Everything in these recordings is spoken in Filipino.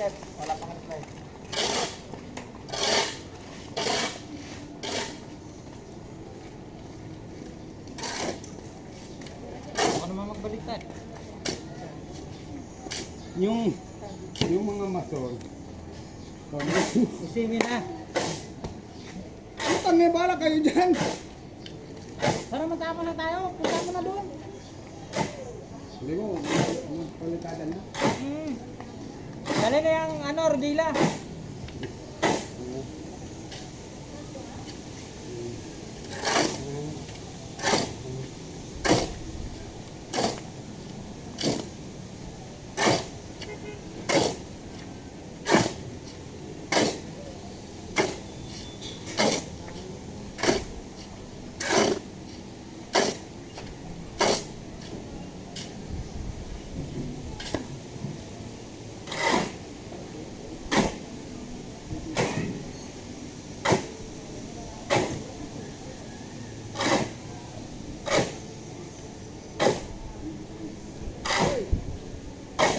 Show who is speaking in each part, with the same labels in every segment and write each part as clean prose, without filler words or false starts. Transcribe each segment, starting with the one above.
Speaker 1: Chef. Wala pang reply. Ako naman magbaliktad.
Speaker 2: Yung mga mason.
Speaker 1: Isingin na.
Speaker 2: Tangay, bala kayo dyan.
Speaker 1: Tara, matapon na tayo. Punta mo na doon.
Speaker 2: Hindi mo, palitada na.
Speaker 1: Dali na yung rodila.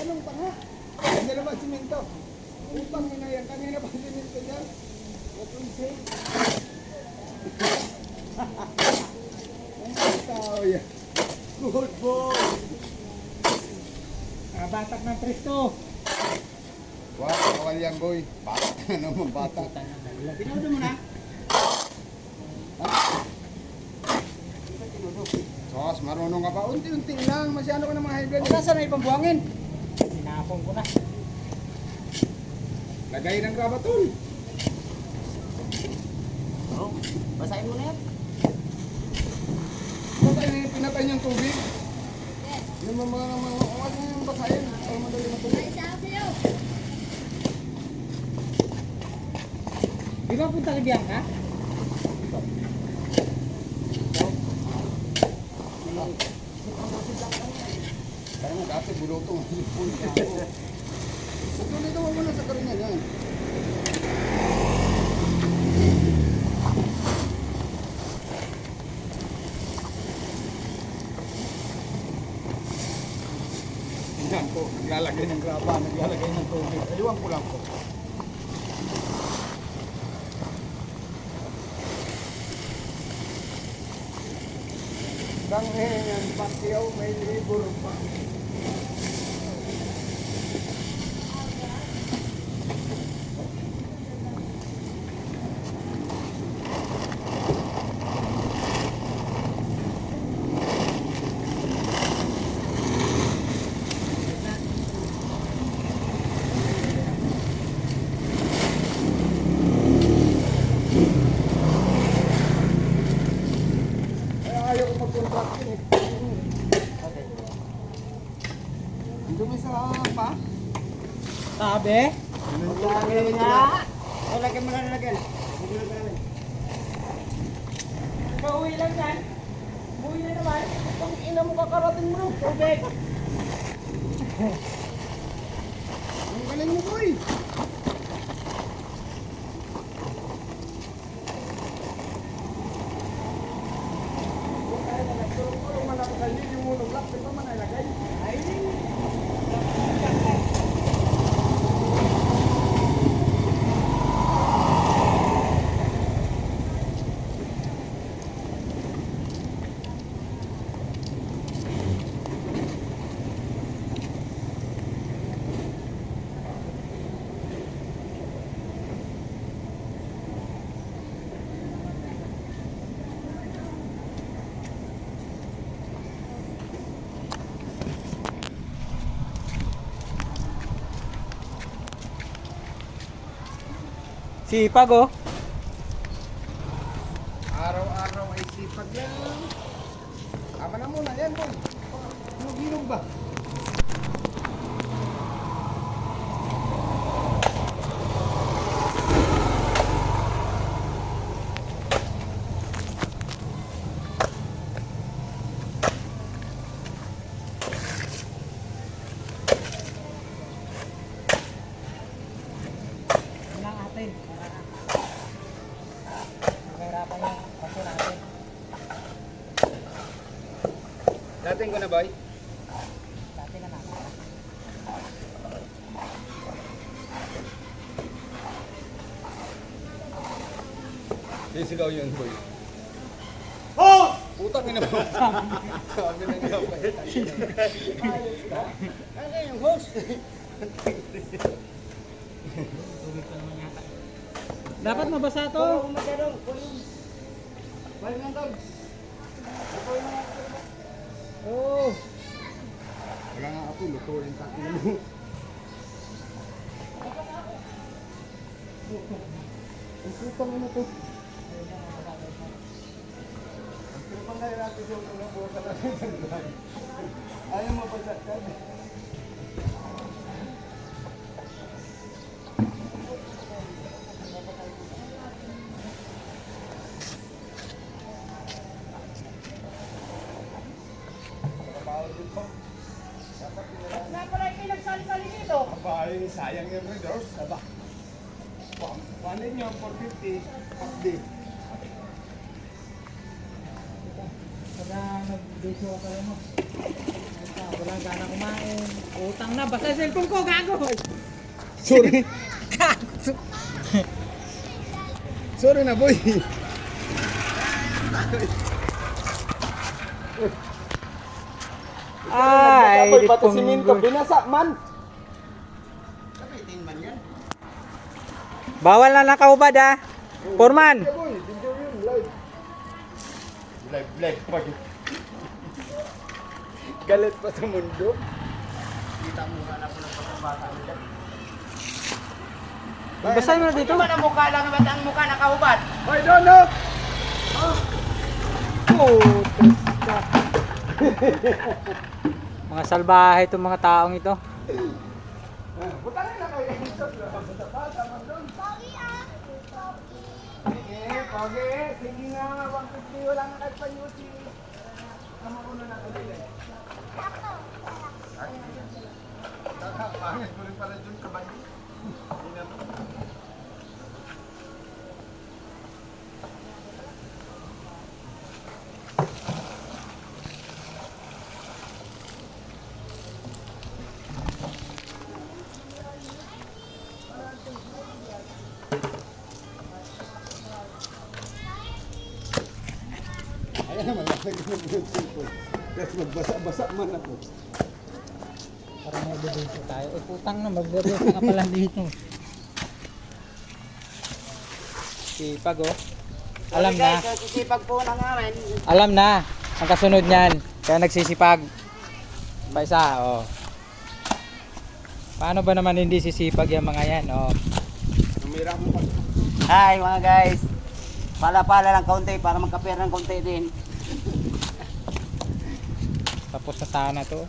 Speaker 2: Anong pa nga? Hindi naman simento. Upang na yan. Kanina pa simento dyan. What we say? Ang tao yan. Good boy.
Speaker 1: Batak ng presto.
Speaker 2: Wow, kawal yan boy. Bata na naman bata.
Speaker 1: Pinudo mo na.
Speaker 2: Sos, marunong ka pa. Unti-unti lang. Masyado ka na mga high blood.
Speaker 1: Saan na ipambuangin? Sinapong ko na.
Speaker 2: Lagay ng grabatol.
Speaker 1: Oh, basahin mo na yan.
Speaker 2: Pinatay niyang tubig. Yung mga uwas na yung basahin. Para madali na tubig.
Speaker 1: Di ba punta ka Bianca?
Speaker 2: Kaya nga dati bulutong. Tuloy daw mo na sa karingan yan. Yan po, naglalagay ng graba, naglalagay ng tubig. Ayuan ko lang po. Banghengan, patiyaw, may libur pa. Ayaw ko mag-contract yun eh. Dito may sa pa?
Speaker 1: Sabi?
Speaker 2: Maglagay nga.
Speaker 1: O, lagyan mo na lagyan. Pauwi lang yan. Uwi na naman. Ang ina mo kakarating mo ng tubig.
Speaker 2: Ang galing mo boy. Kung malakay yung monoblock, di ba man nalagay?
Speaker 1: Ay, sipag oh.
Speaker 2: Araw-araw ay sipag lang. Tama na muna, yan boy. Hinog ba?
Speaker 1: Lang atin. Mahirapan yung kaso natin.
Speaker 2: Dating ko na boy.
Speaker 1: Dati na natin.
Speaker 2: Sisigaw yun, boy. Oh! Putang ina mo. Sabi na nga ba?
Speaker 3: Ano yung host?
Speaker 1: Dapat mabasa to.
Speaker 3: Oo, masyadong. Balik ng dog.
Speaker 1: Oo.
Speaker 2: Wala nga ako, lutuin takin mo. Ang putang ina to. Pero pang kaya natin yung mga buka natin sa dyan. Ayaw mo pa dyan.
Speaker 1: Na pala kayo nagsali-sali dito.
Speaker 2: Abay, sayang yung readers. Aba. Panin nyo, 450. Update.
Speaker 1: Pagka nag-video ka pala mo. Walang gana kumain. Utang na. Basta yung cellphone ko. Gago.
Speaker 2: Sorry.
Speaker 1: Gago.
Speaker 2: Sorry na, boy.
Speaker 1: Ay,
Speaker 2: Boy, pati siminto, binasa man.
Speaker 3: Kapitin man yan.
Speaker 1: bawal na nakaubad ah. Foreman.
Speaker 2: Boy, video yun, live. Live pa. Galit pa sa mundo.
Speaker 3: Kita mo nga na po ng pagkabata nila.
Speaker 1: Basahin mo na dito.
Speaker 3: Ito ba na mukha lang ba't ang mukha nakahubad?
Speaker 2: Hoy, Dono!
Speaker 1: Mga salbahe itong mga taong ito.
Speaker 2: Butangin na kayo. Sige, pogi. Sige nga, 150. Wala nga kahit panyusi. Tama ko na nakabili. Pangit mo rin pala dun kabay. Ayan naman, lasagin mo yung cellphone. Tapos magbasa-basa man ako.
Speaker 1: Para may bibigyo tayo. Eh putang na, magbibigyo ka pala dito. Sipag oh. Alam
Speaker 3: Sorry
Speaker 1: na.
Speaker 3: guys, sisipag po na namin.
Speaker 1: Alam na. Ang kasunod niyan. Kaya nagsisipag. Pa isa, oh. Paano ba naman hindi sisipag yung mga yan, oh.
Speaker 2: Numira mo pa.
Speaker 3: Hi mga guys. Pala-pala lang kaunti para magkapira ng kaunti din.
Speaker 1: Tapos na sana to.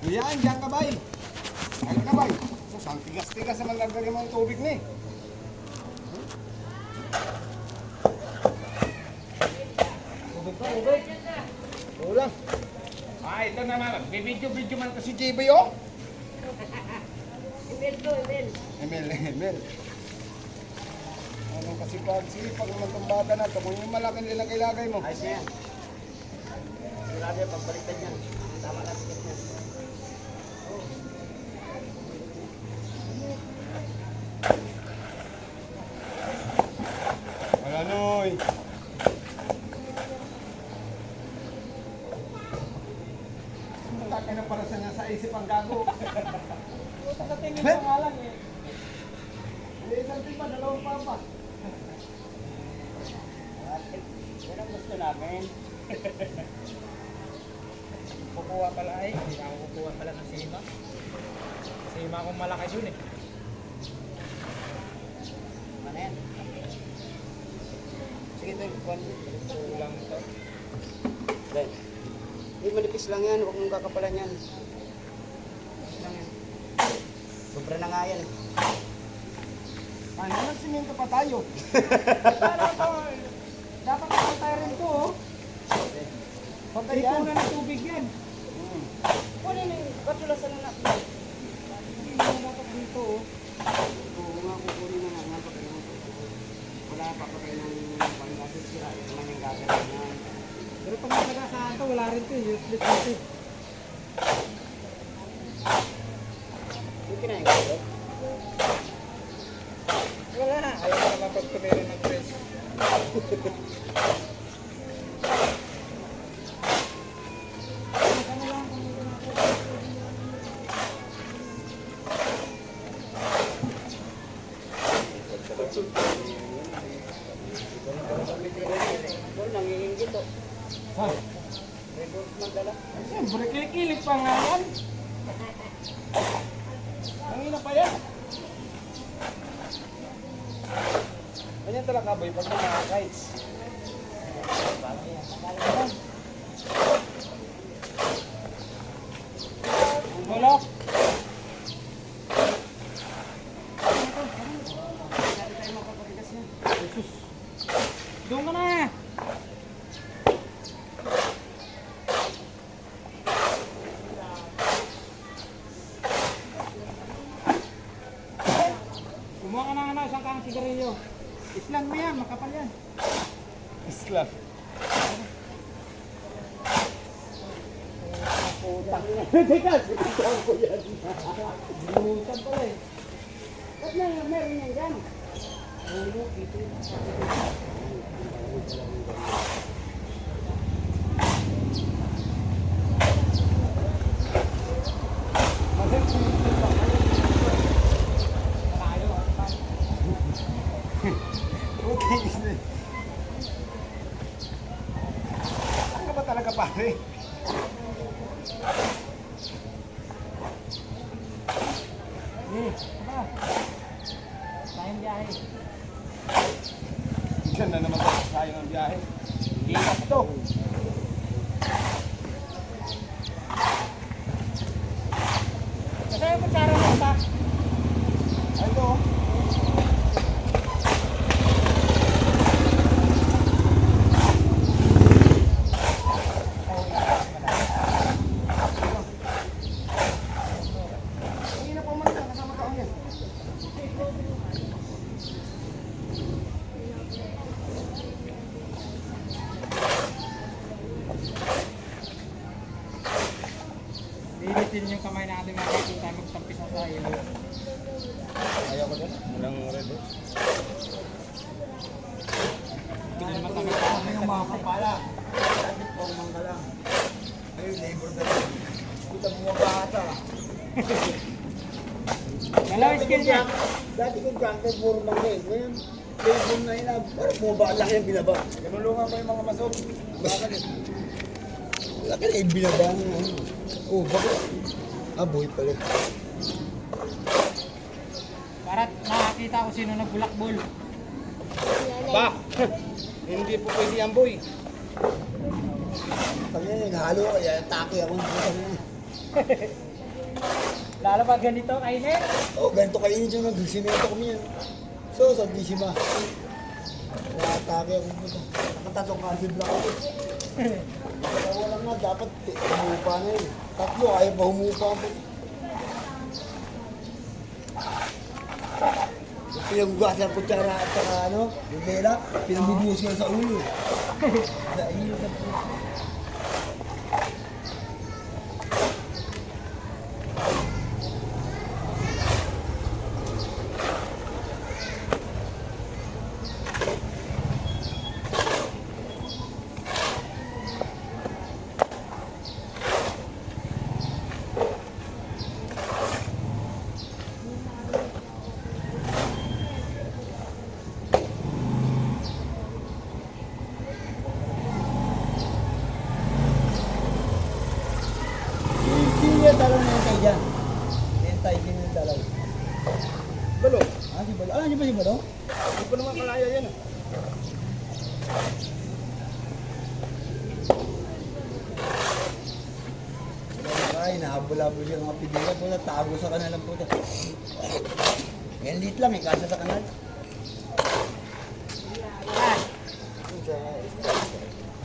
Speaker 2: Yan, diyan ka bay. Ano ka bay? Ang tigas-tigas naman nagdagay mo yung tubig ni. Ulang. Ah, ito naman. Bibidyo-bidyo man ko si JB, oh. Emil. Anong kasi pag naman itong bata na ito, kung yung malaki nilagay-lagay mo.
Speaker 3: Ayos na yan. Sigurado yung pagbaliktad yan. Tama lang sikat yan.
Speaker 2: Wala noy. Matake na para sa isip ang gago.
Speaker 1: Sa tingin mo nga lang eh.
Speaker 2: Hindi, isang tipa, dalawang papa.
Speaker 3: Yan ang gusto namin.
Speaker 1: Kukuha pala ay. Hindi ako kukuha pala ng sima. Sima akong malaki dun eh.
Speaker 3: Ano yan? Sige ito yung kwan.
Speaker 1: Kulang to.
Speaker 3: Dahil. Hindi, manipis lang yan. Huwag mong kakapalan yan. Manipis lang yan. Sobra na nga yan.
Speaker 2: Ano, nagsimento pa tayo.
Speaker 1: Dapat nakatay rin to oh.
Speaker 2: Patay yan.
Speaker 1: Ipunan ng tubig yan.
Speaker 3: Kunin yung katulasan na natin.
Speaker 1: Hindi mo dapat dito oh.
Speaker 3: Oo nga, kukunin na nga pa kayo. Wala pa pa kayo ng pang-asit sila. Ito man yung gagawin yan.
Speaker 1: Pero pag nasagasaan to, wala rin to eh. Useless ito eh.
Speaker 3: luto.
Speaker 2: Ha?
Speaker 3: Redo magdala.
Speaker 2: Siyempre, kilik-kilik pa nga yan. Nangina pa yan. Ganyan talaga boy, pag mga kites. Wala. Jesus. Doon ka na. Kumuha ka na isang kang sigarilyo. Islang mo yan, makapal yan. Islang. Teka, sigarilyo ko yan. Dinutan pala eh.
Speaker 3: Ba't na meron yan dyan?
Speaker 2: Ulo, ito. Saan ka ba talaga pare?
Speaker 1: Tayong biyahe.
Speaker 2: Diyan na naman tayo sayang ang biyahe. Ingat to.
Speaker 1: Kasi yung kutsara mo ba?
Speaker 2: Ay ito. Hindi na pumunta, kasama ka ulit.
Speaker 1: Lilitin yung kamay natin mga kapatid tayo magtampis na sa ilo.
Speaker 2: Ayaw ko dyan. Walang red eh.
Speaker 1: Hindi naman kami sa
Speaker 2: Ano yung mga kapala? Sabit po ang mangga lang. Ayun, labor na lang. Kita mo mga bata.
Speaker 1: Dalawa skill niya.
Speaker 3: Dati kong junker, puro mangga eh. Ngayon, labor na yun. Parang bumaba lang yung binaba.
Speaker 2: Ganulungan pa yung mga masob. Bakit eh?
Speaker 3: Laki na yung binaba ng ano. Oh, bakit? Boy pala.
Speaker 1: Para nakakita ko sino nagbulakbol.
Speaker 2: Ba! Hindi po pwede yan boy.
Speaker 3: Pag yan, naghalo ko, kaya atake ako ng puta na.
Speaker 1: Lalo pag ganito kainin.
Speaker 3: Oh, ganito kayo dyan, nagsimento kami yan. So, sa Dishima. Kaya atake ako ng puta. Nakatatong candy block ako. Kaya lang nga, dapat humupa na yun. Tatlo, ayaw pa humupa ang puta. Pinagugas ang kutsara at saka ano, yung bela, pinabubuhos ko sa ulo. Sa iyo sa puta. Sino yung dalaw na yung kayo dyan? Yung tayo, sino yung dalaw?
Speaker 2: Balo.
Speaker 3: Si Balo. Si ba si Balo?
Speaker 2: Hindi pa naman kalaya yan ah.
Speaker 3: Ay, nahabol-habol siya mga pidila po na tago sa kanalang po. Yan lit lang, kasa sa kanal.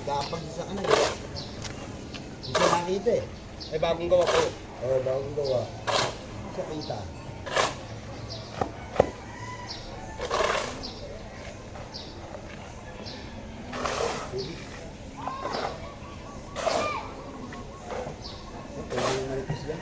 Speaker 3: Gapag sa kanal. Hindi siya nakita eh.
Speaker 2: Ay bagong gawa ko.
Speaker 3: Oo, bagong gawa. Hindi siya kita. Pwede yung malipis yan.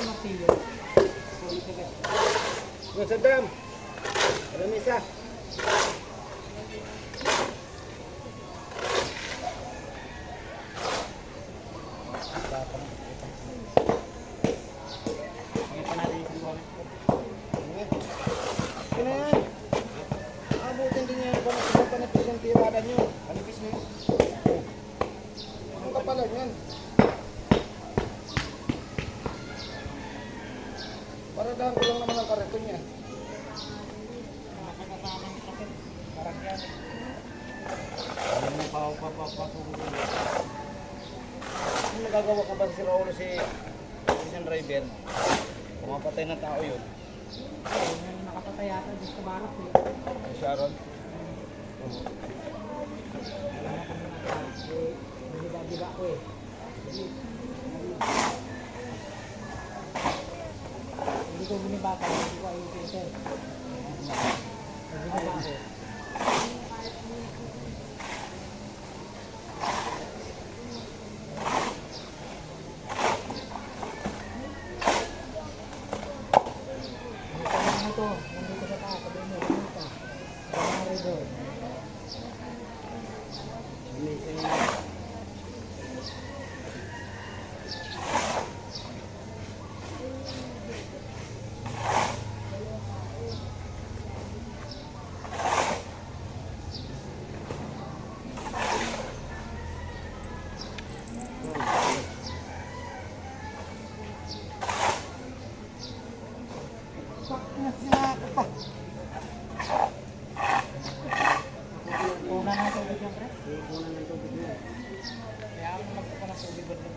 Speaker 1: Martilyo.
Speaker 2: Doon sa dam. Alam isa. ng tirada nyo. Manipis nyo yun. Ang kapalan yan. Para dahan ko lang naman ang kariton niya.
Speaker 1: Nakakasamang sakit. Parang yan.
Speaker 2: Ano mo papapasok ko dyan? Ano nagagawa ka ba si Raulo si isang driver? Pumapatay ng tao yun.
Speaker 1: Ayun, yung nakapatay yata dito sa barak eh.
Speaker 2: Si Sharon.
Speaker 1: Diba ko eh. Hindi ko binibata, hindi ko ayusin ito. Binibata ko. Ito, nandito sa taas, sabi mo, nandito. Sa mga doon. Una ng tubig yan, pre? Una ng tubig yan. Kaya ako magpupa ng tubig ba rin?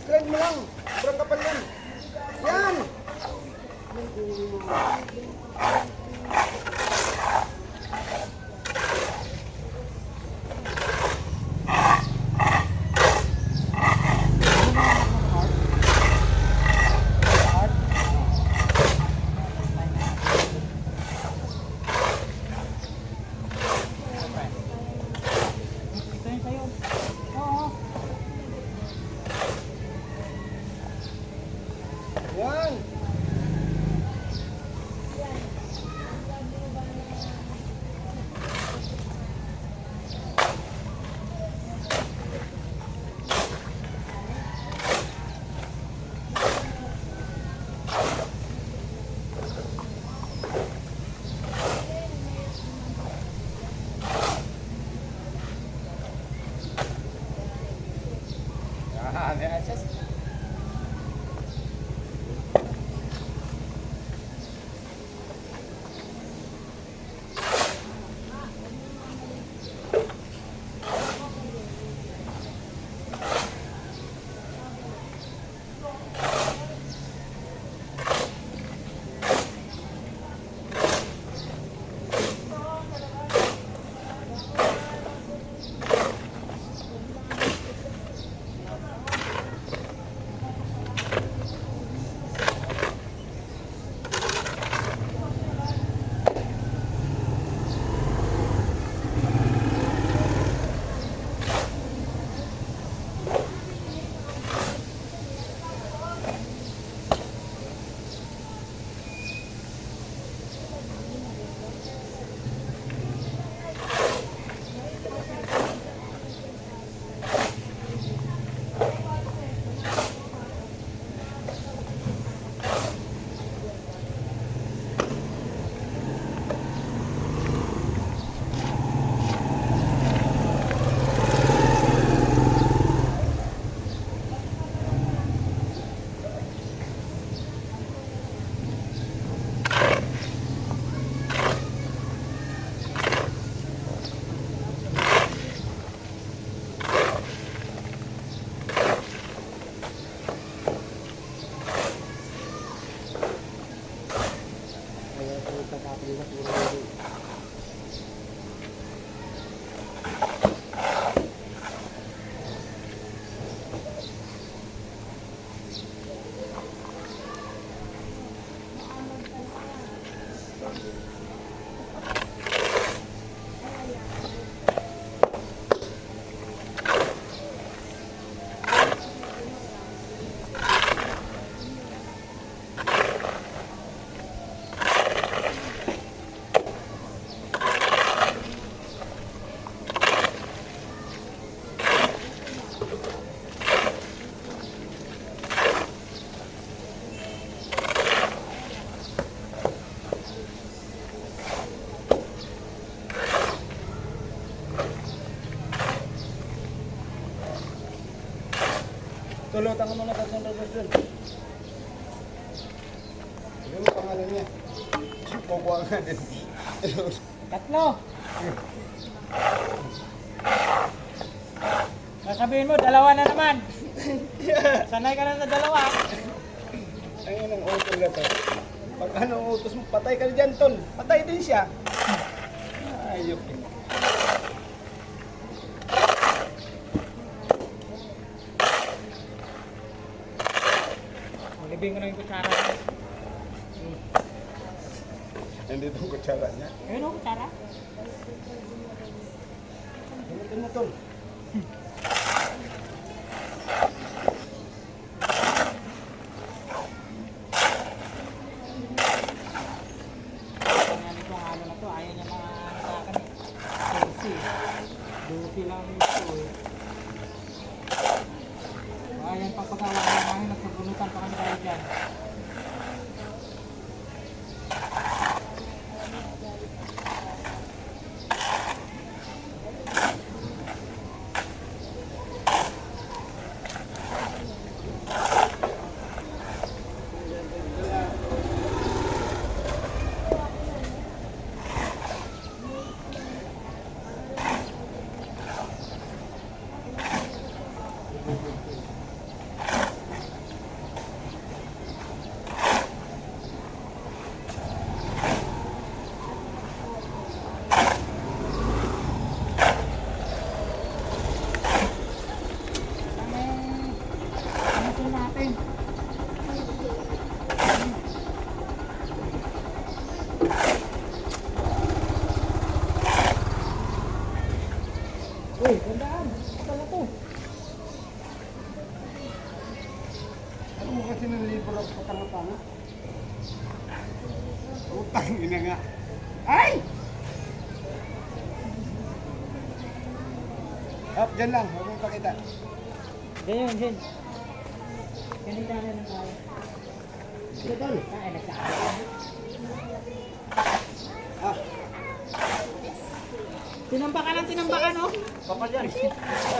Speaker 2: Slide mo lang. Sobrang kapal yan. Yan!
Speaker 1: Ito yung sa'yo. Oo.
Speaker 2: Yan! Yan, yes. Bunutan ko muna 300 doon.
Speaker 3: Ano yung pangalan niya? Kukuha nga din.
Speaker 1: Tatlo. Sasabihin mo, dalawa na naman. Sanay ka na sa dalawa.
Speaker 2: Ayun ang utol na to. Pag anong utos mo, patay ka dyan, tol. Patay din siya. Ayok eh.
Speaker 1: Libing ko na yung kutsara.
Speaker 3: Nandito ang kutsara niya.
Speaker 1: Ayun o, kutsara.
Speaker 2: Bunutin mo, tol.
Speaker 1: Yan ito ang ano na to. Ayaw niya mga sa akin eh. Kursi. Dusi lang ito eh. Ayan, pagpagawa ng hangin, nagsabunutan pa kami tayo dyan. Ano ito natin? Uy, gandaan. Pala to.
Speaker 3: Ano mo kasi ng libro ako patanga-tanga? Utang ina nga. Ay! Up, dyan lang. Huwag mong pakita.
Speaker 1: Ganyan, Jen. Ganito na lang tayo.
Speaker 3: Sige, tol.
Speaker 1: Ay, nagkakaroon.
Speaker 3: Ah,
Speaker 1: Tinambakan ang tinambakan, oh.
Speaker 2: Kapal yan.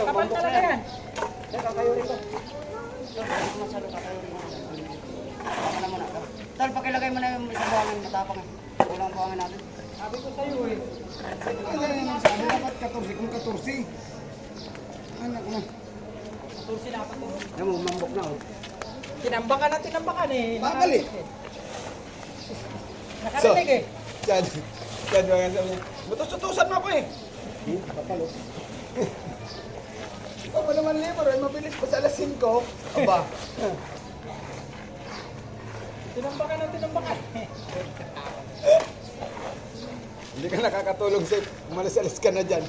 Speaker 1: Kapal talaga yan.
Speaker 2: Teka, kayo rito. Tol, balik mo masyado, kakayo rin mo. Baka na muna. Tol, pakilagay mo na yung isang buhangin, matapang eh. Kulang ang buhangin natin.
Speaker 1: Sabi ko sa'yo, eh.
Speaker 3: ano yung sabi dapat 14 kung 14. Anak mo.
Speaker 1: Tulsi na pa to.
Speaker 2: Yan mo, mambok na oh.
Speaker 1: Tinambakan ang tinambakan, eh.
Speaker 3: Babali.
Speaker 1: Nakarinig, eh.
Speaker 3: Yan. Yan mga sabi niya.
Speaker 2: Butos-tutusan mo ako eh.
Speaker 3: Kapalo. Ikaw mo naman libro, ay mabilis pa sa alas 5. Aba.
Speaker 1: Tinambakan ang tinambakan.
Speaker 3: Hindi ka nakakatulong sa umalis-alis ka na dyan.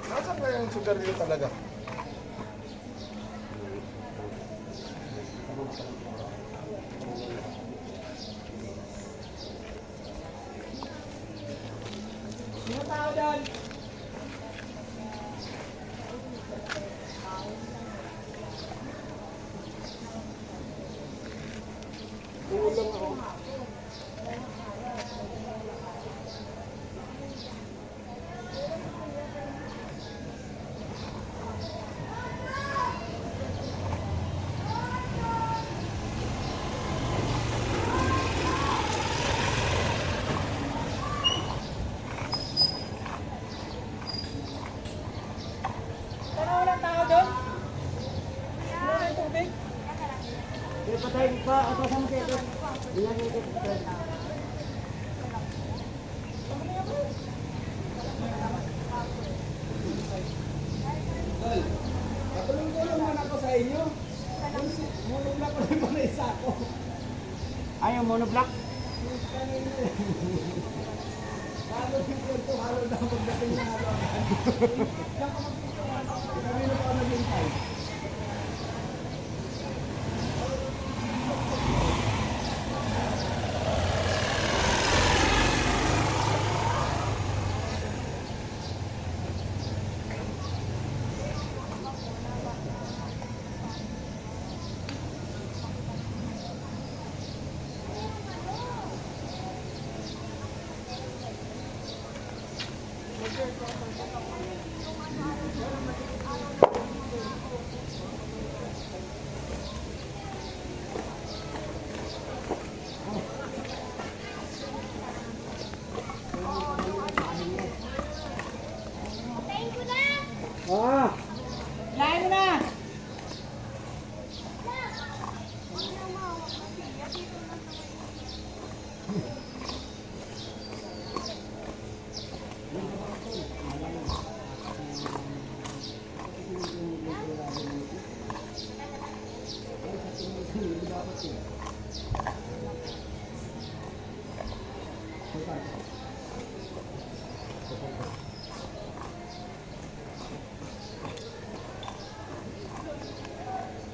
Speaker 3: Nasaan ba yung sugar dito talaga?
Speaker 1: Sino tao dyan?
Speaker 3: Kulang ako.
Speaker 1: Sana walang tao doon? Wala ng tubig?
Speaker 2: Hindi pa tayo pa, atasan mo kayo. Bilangin ko.
Speaker 3: Patulong-tulong man ako sa inyo. Mulong na ko rin mga isa ko.
Speaker 2: Ayaw, monoblock.
Speaker 3: Halo yung kwento, halo na pagdating na halo agad. Kanino pa ako naghintay?
Speaker 2: Ah!
Speaker 1: Lain mo na!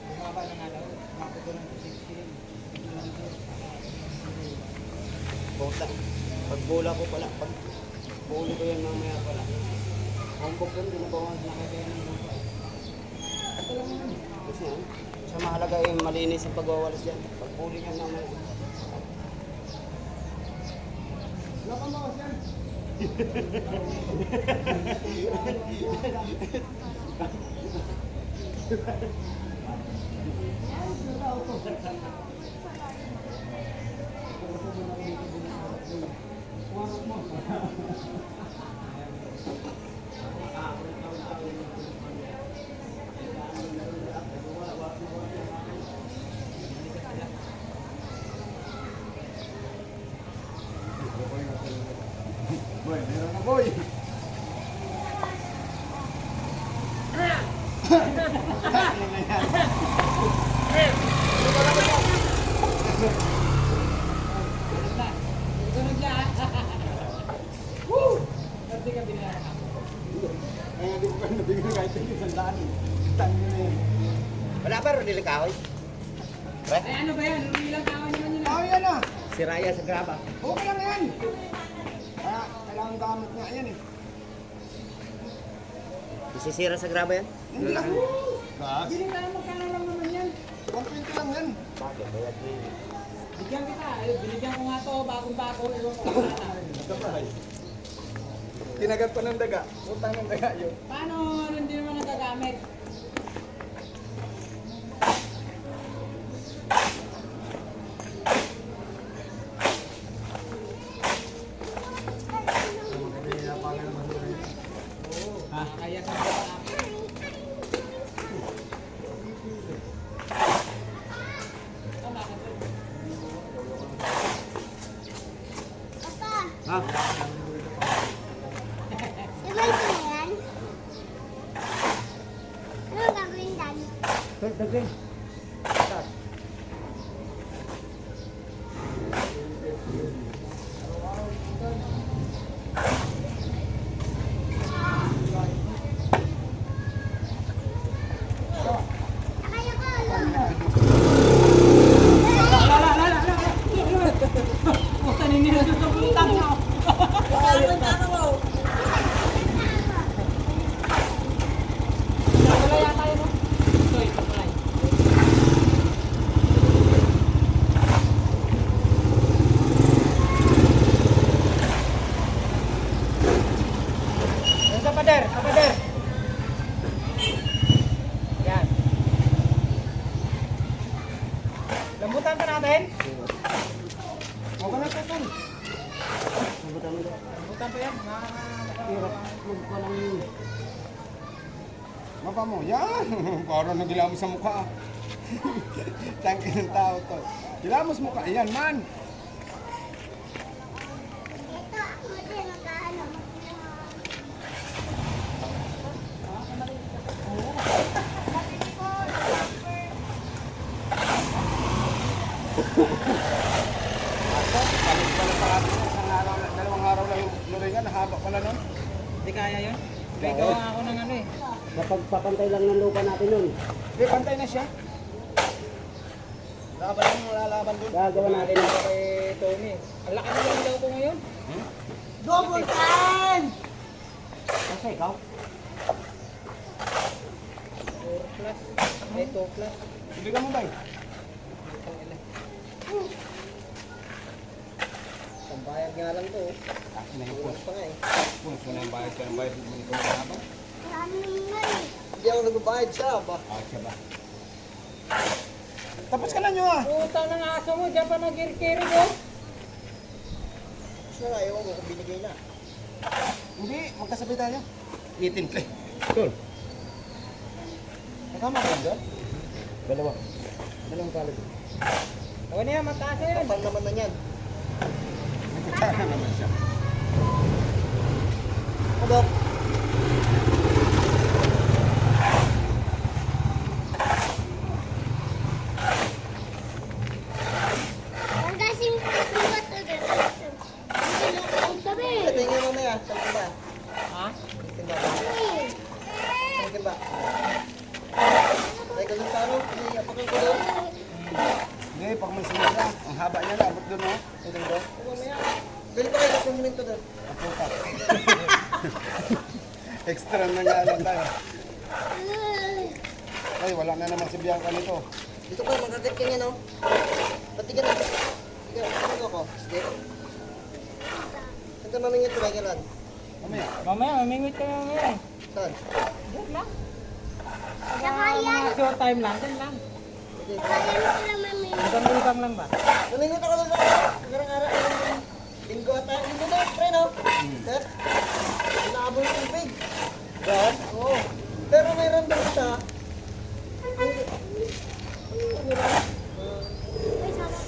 Speaker 1: Bumaba na nga daw. Umabot ko ng 60.
Speaker 2: Bota. Pagbula ko pala. Pag buli ko yan mamaya pala. Humbog ko, binabawas na kaya ng lupa. Kasi yan. Sa mahalaga yung malinis ang pagwawalis yan. Pagbuli yan mamaya.
Speaker 3: Wala kang bawas yan. Boy, meron na boy.
Speaker 1: Sunod lang. Woo! Kasi ka binayaran ako.
Speaker 3: Kaya di ko kayo nabigyan kahit yung isang daan. Tango na yun.
Speaker 2: Wala pa rin nilikahoy. Pre?
Speaker 1: Ay ano ba yan? Ilang kawan naman yun.
Speaker 3: Oh, yan ah.
Speaker 2: Si Raya sa graba.
Speaker 3: Okay lang yan. Kaya kailangan gamit nga yan eh.
Speaker 2: Isisira sa graba yan?
Speaker 3: Hindi lang. Gas.
Speaker 1: Bili ka lang magkano lang naman yan.
Speaker 3: 120 lang yan.
Speaker 2: Bakit? Bayad na yun.
Speaker 1: Bigyan kita. Ay, binigyan ko nga to. Bagong-bago. Ewan ko kung ano.
Speaker 3: Tinagat pa ng daga. Utang ng daga yun.
Speaker 1: Paano hindi naman nagagamit? Ha? Kaya ka ba?
Speaker 2: Ha?
Speaker 4: Diba ito na yan? Ano ang gagawin dyan?
Speaker 2: Dagdag.
Speaker 4: Akala ko alam.
Speaker 1: Puta ninyo na sa putang mo. Wala yata yun, no? Ito, ito pala. Yan sa pader, sa pader. Yan. Lambutan pa natin.
Speaker 3: Okay na ito, tol.
Speaker 2: Sabutan mo daw.
Speaker 1: Lambutan pa yan.
Speaker 2: Hirap. Huwag pa lang yun.
Speaker 3: Mapa mo. Yan. Parang nagilamos sa mukha. Tangkin ng tao to. Gilamos mukha. Ayan man.
Speaker 4: Ito, ako din magkaano.
Speaker 3: Palit pala sa atin. Isang araw, dalawang araw lang yung luringan. Nahaba pala nun.
Speaker 1: Hindi kaya yun? May gawa nga ako ng ano eh.
Speaker 2: Napagpapantay lang ng lupa natin nun.
Speaker 3: Hindi, pantay na siya. Laban lang, lalaban doon.
Speaker 2: Gagawa natin.
Speaker 1: Ako kay Tony. Ang laki na lang daw ko ngayon.
Speaker 4: Double time!
Speaker 2: Kasi ikaw?
Speaker 1: 4 plus. May 2 plus.
Speaker 3: Hindi ka mo ba?
Speaker 2: Pambayad nga lang to.
Speaker 3: Na yung
Speaker 2: Kulang pa nga eh.
Speaker 3: Kung na yung bayad ka ng bayad, hindi ko nalaban.
Speaker 4: Marami nga eh.
Speaker 2: Hindi ako nagbabayad siya ba?
Speaker 3: Siya ba? Tapos ka na nyo ah.
Speaker 1: Utang ng aso mo, dyan pa nag-kiri-kiri ko.
Speaker 2: Tapos na nga, ewan ko kung binigay na.
Speaker 3: Hindi, magkasabay tayo.
Speaker 2: 18 play. Cool. Kasama ka doon? Dalawa. Dalawang kalog.
Speaker 1: O niya, mataas na yan.
Speaker 3: Kapal naman na yan.
Speaker 2: Nagkakana naman siya.
Speaker 3: Ano?
Speaker 4: Ang kasing sulat na gano'n. Ang sabi.
Speaker 3: Tingnan mo na yan. Saan ba?
Speaker 1: Ha?
Speaker 3: Saan ba? Saan ba? Teka lang sa ano? Apakan ko doon.
Speaker 2: Hindi, pag may sinira, ang haba niya na, abot doon, no?
Speaker 3: Ito doon. Bili pa kayo sa minto doon.
Speaker 2: Extra na nga lang tayo. Ay, wala na naman si Bianca nito.
Speaker 3: Dito ko, magkakit ka niya, no? Pati ka na. Ikaw, ano ako? Sige. Saan ka mamingit ko, kailan?
Speaker 2: Mamaya.
Speaker 1: Mamaya, mamingwit ka mamaya.
Speaker 3: Saan?
Speaker 1: Diyan lang.
Speaker 4: Saka yan.
Speaker 1: Mga short time lang, dyan lang.
Speaker 3: Sige.
Speaker 4: Ano sila mami?
Speaker 1: Ibang lang ba?
Speaker 3: Mamingit ako doon sa garang-ara. Linggo at tayo. Linggo na, pre, no? Sir? Inaabot yung tubig. Saan? Oo. Pero mayroon doon siya.
Speaker 4: Ay, sama.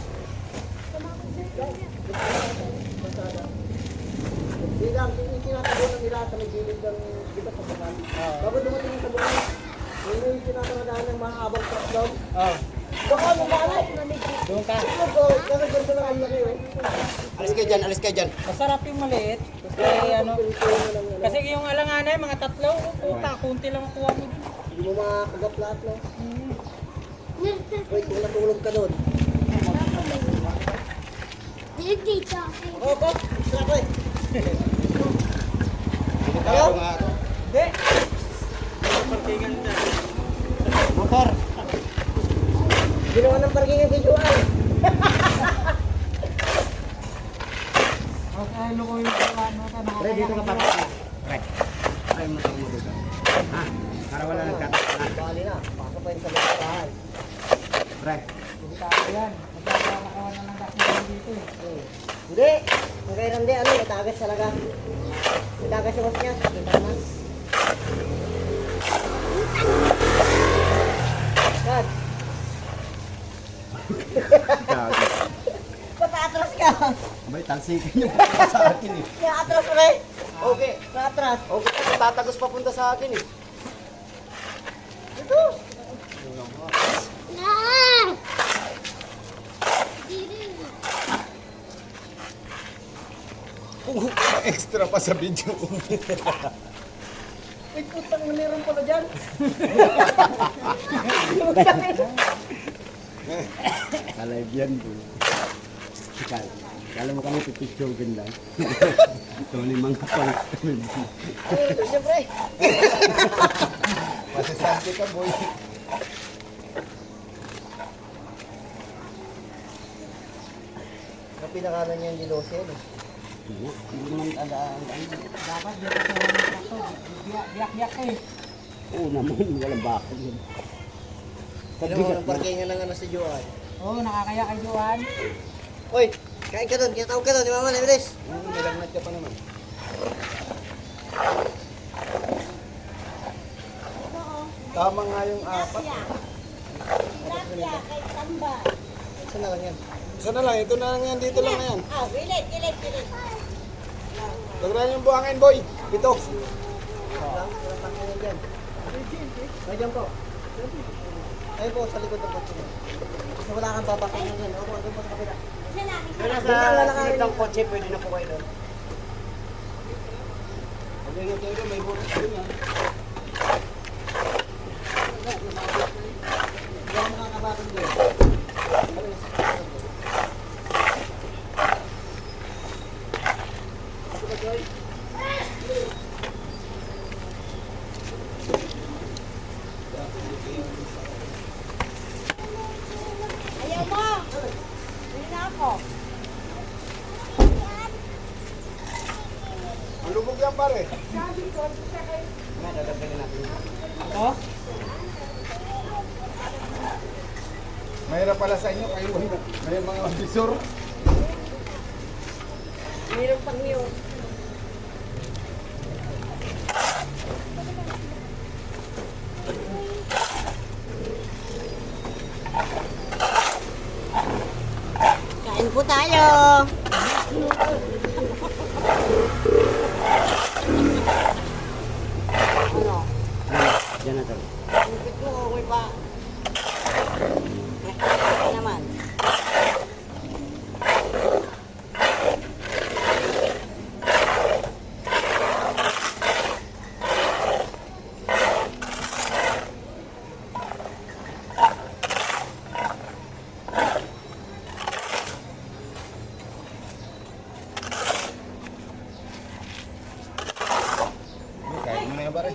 Speaker 3: Bilang, yung tinatabunan nila sa may gilid ng dito sa bakan. Bago dumating yung tabunan, yun yung tinataradaan ng mga abang truck down.
Speaker 1: Oh,
Speaker 3: Baka lumalay!
Speaker 1: doon ka.
Speaker 3: Ito, kasi ganito lang ang laki eh.
Speaker 2: Alis kayo dyan, alis kayo dyan.
Speaker 1: Masarap yung maliit. Kasi ano, kasi yung alanganay, mga tatlo, puta, kunti lang ang kuha mo.
Speaker 3: Hindi mo makakagat lahat, no?
Speaker 1: Hmm.
Speaker 3: Wait, kung natulog ka doon.
Speaker 4: Hindi, tsaka.
Speaker 3: Oo, po. Sila ko eh.
Speaker 2: Ayaw nga.
Speaker 1: Hindi.
Speaker 2: Motor.
Speaker 3: Ginawa ng parking yung visual.
Speaker 1: Okay, luko yung ano ka na.
Speaker 2: Pre, dito ka pa. Pre. Pre, motor mo dito. Ha? Para wala nagkat.
Speaker 3: Bali na, pasok pa yun sa loob ng bahay.
Speaker 2: Pre.
Speaker 1: Hindi tayo yan. Magkakalakawan na ng gas dito eh.
Speaker 3: Hindi. Ang kaya hindi, ano, itagas talaga. Itagas yung mas niya. Kita naman. Dad,
Speaker 2: Gago.
Speaker 3: ba't atras ka?
Speaker 2: Abay, talsikin yung sa akin eh.
Speaker 3: Kaya atras ka rin. Okay. Atras.
Speaker 2: Okay, tatagos papunta sa akin eh.
Speaker 3: Ito.
Speaker 4: Ah! Didi.
Speaker 2: Extra pa sa video.
Speaker 3: Wait, putang na meron pala dyan.
Speaker 2: Ka-live yan bro. Kala mo kami pipicturean lang. Ito limang kapal kami.
Speaker 3: Siyempre.
Speaker 2: Masasante ka boy.
Speaker 3: Ang pinakalan niya yung dilose yan eh.
Speaker 2: Hindi naman ang
Speaker 1: Dapat dito sa mga to. Biyak-biyak eh.
Speaker 2: Oo naman, walang bakit yun.
Speaker 3: Ginawa ng parkingan ng ano si Joan.
Speaker 1: Oo, nakakaya kay Johan.
Speaker 3: Hoy, kain ka doon. Kinatawag ka doon. Di mama, nabilis.
Speaker 2: Nilagnat ka pa naman. Tama nga yung apat.
Speaker 4: Tilapia kay Tamba.
Speaker 3: Isa na lang yan.
Speaker 2: Isa na lang, ito na lang yan, dito lang yan.
Speaker 4: Ah, bilit.
Speaker 2: Lagran yung buhangin boy. Ito.
Speaker 3: Walang parkingan dyan. Ay, dyan po. Ayun po, sa likod ng kotse mo. Kasi wala kang babakingan yan. Ako, doon po sa kapila.
Speaker 2: Doon
Speaker 3: Doon lang lalakarin
Speaker 2: ng kotse, pwede na po kayo doon. Pag yung kayo may butas doon yan.
Speaker 3: Hindi ako makakabakan doon.
Speaker 4: Ayaw mo. Hindi na ako.
Speaker 2: Ang lubog yan pare.
Speaker 1: Ito?
Speaker 2: Mahirap pala sa inyo, kayo may mga bisor.
Speaker 3: Mayroon pang yun.
Speaker 4: tayo. Ano?
Speaker 2: Diyan na tayo.
Speaker 4: Lupit mo, okay pa. Okay naman.
Speaker 2: Kain mo na yung pare.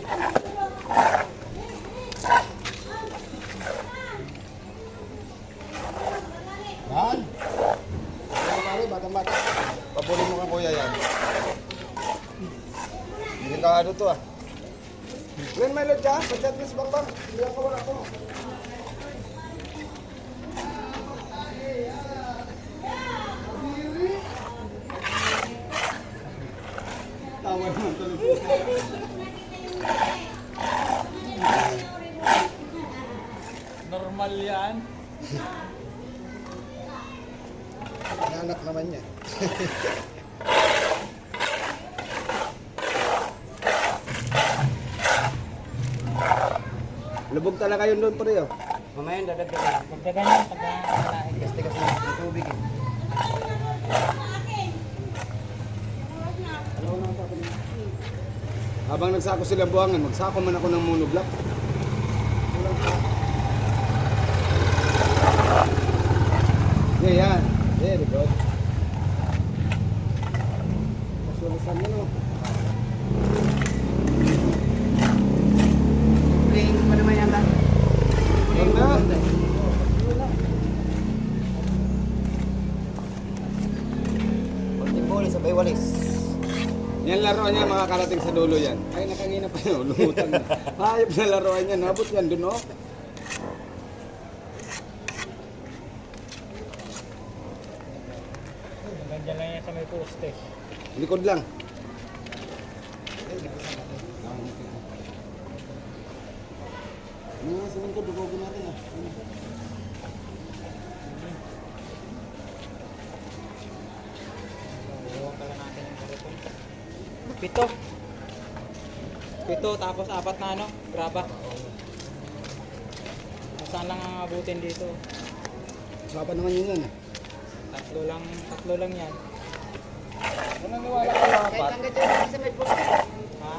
Speaker 3: Yan. Ano pare, batang-bata.
Speaker 2: Pabulin mo ka kuya yan. Delikado to ah.
Speaker 3: Glenn, may load ka? Pagkat mas bangbang. Hindi ako wala ko. Tawa naman tuloy.
Speaker 1: Normal yan.
Speaker 3: Anak naman niya.
Speaker 2: Lubog talaga yun doon pare oh.
Speaker 5: Mamaya yung dadagdagan.
Speaker 1: Pagdagan yan, pagkakalain.
Speaker 2: Tigas-tigas ng tubig eh. Habang nagsako sila buwangan, magsako man ako ng monoblock. Yeah, yan. Very good.
Speaker 3: Masulusan mo no.
Speaker 5: Playing pa naman yan lang.
Speaker 2: Yan na.
Speaker 5: Konting bowling, sabay walis.
Speaker 2: Yan laruan niya makakarating sa dulo yan. Ay, nakangina pa yun. Lumutan na. Hayop na laruan yan. Nabot yan dun oh.
Speaker 1: Ganyan lang yan sa may poste.
Speaker 2: Likod lang.
Speaker 3: Ano nga sabihin ko, dugogin natin ah.
Speaker 1: Pito. Pito, tapos apat na ano, graba. Saan lang ang abutin dito?
Speaker 2: Usapan naman yun yan eh.
Speaker 1: Tatlo lang yan.
Speaker 2: Kung naniwala ka lang apat.
Speaker 5: Hanggang dyan sa may poste.
Speaker 1: Ha?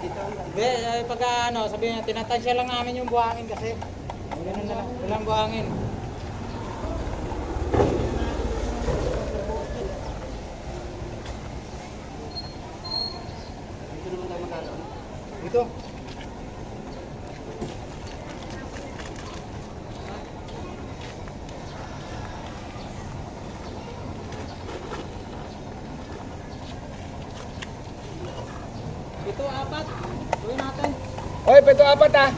Speaker 5: Dito ang
Speaker 1: Hindi, pagka ano, sabihin niya, tinatansya lang namin yung buhangin kasi. Ganun na lang, walang buhangin.
Speaker 5: dito naman tayo magkakaroon.
Speaker 1: Dito. Ito, apat. Gawin natin.
Speaker 2: Oy, peto apat ah.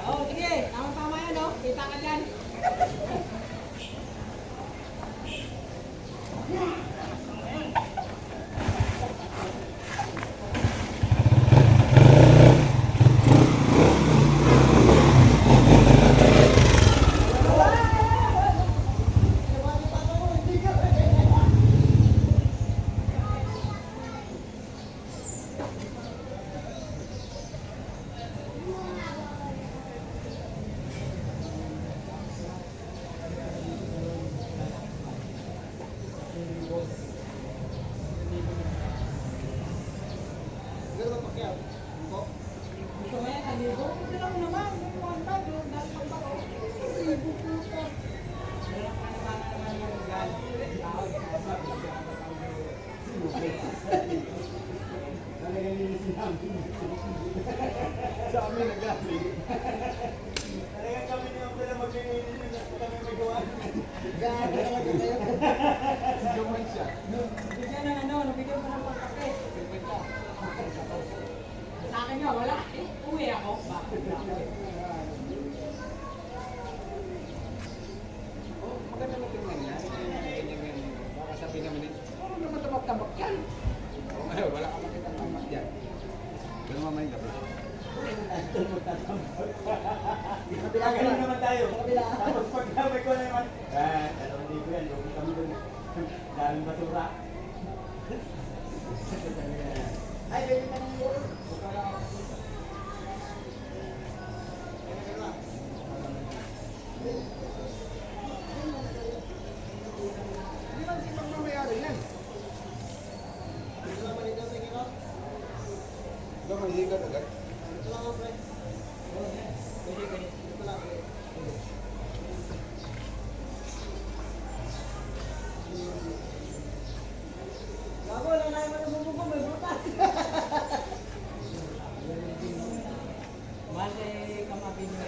Speaker 1: Oh, sige. Tama yan, no? Kita ka dyan.
Speaker 3: Sa amin nagaling. Talagang kami naman pala maglilinis na kami magawa. Gano'n talaga
Speaker 1: akin nga, wala. Uwi ako. Bakit?
Speaker 2: Oh, maganda na tingnan yan. Ganyan. Baka sabihin naman din, oh, naman tabak-tabak yan. Oh, ngayon, wala ka makita tamak yan. Pero mamaya gabi.
Speaker 3: Ganun naman tayo. Tapos pag may ko na naman, hindi ko yan, yung kami doon. Daming basura. Ay, pwede ka nang yun.
Speaker 2: Hindi lang si magmamayari yan. Ito, may higat agad.
Speaker 1: Bale, kamabin mo.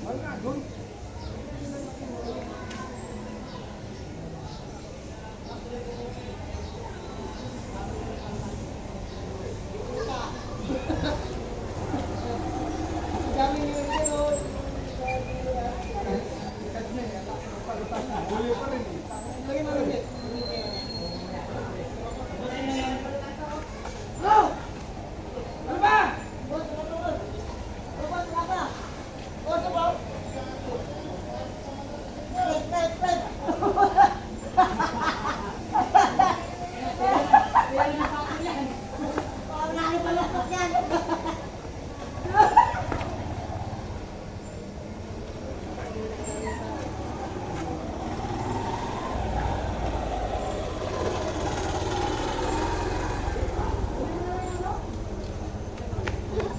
Speaker 2: Wala nga, doon.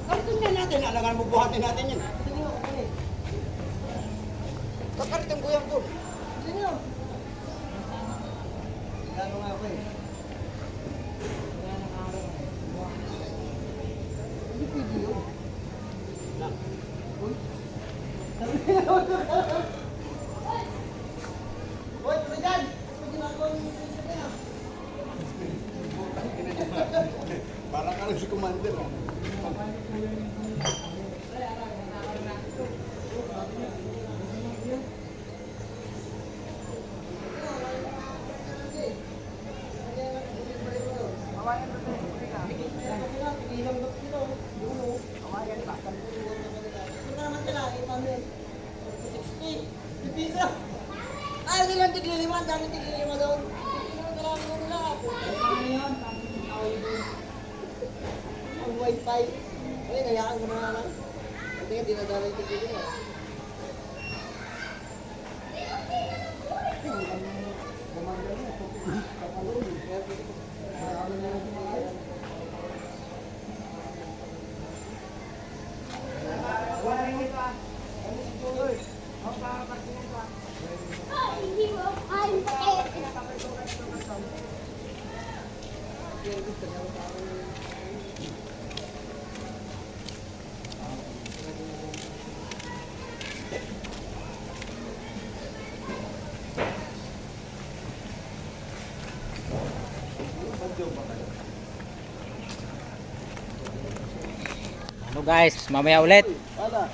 Speaker 5: Karton nga natin, alangan mo buhatin natin yan. Kakaritin ko yan doon.
Speaker 3: Gano nga ako eh. Hindi pwede yun. Hoy, tuloy dyan! Pwede na ako yung
Speaker 2: Parang ka rin si Commander. Ah.
Speaker 5: Ay, nilang tiglilima, ang daming tiglilima doon. Ang wifi. Ay, nayaan ko na lang. Hindi nga, dinadala yung tiglilima.
Speaker 1: Ano guys, mamaya ulit.
Speaker 3: Wala.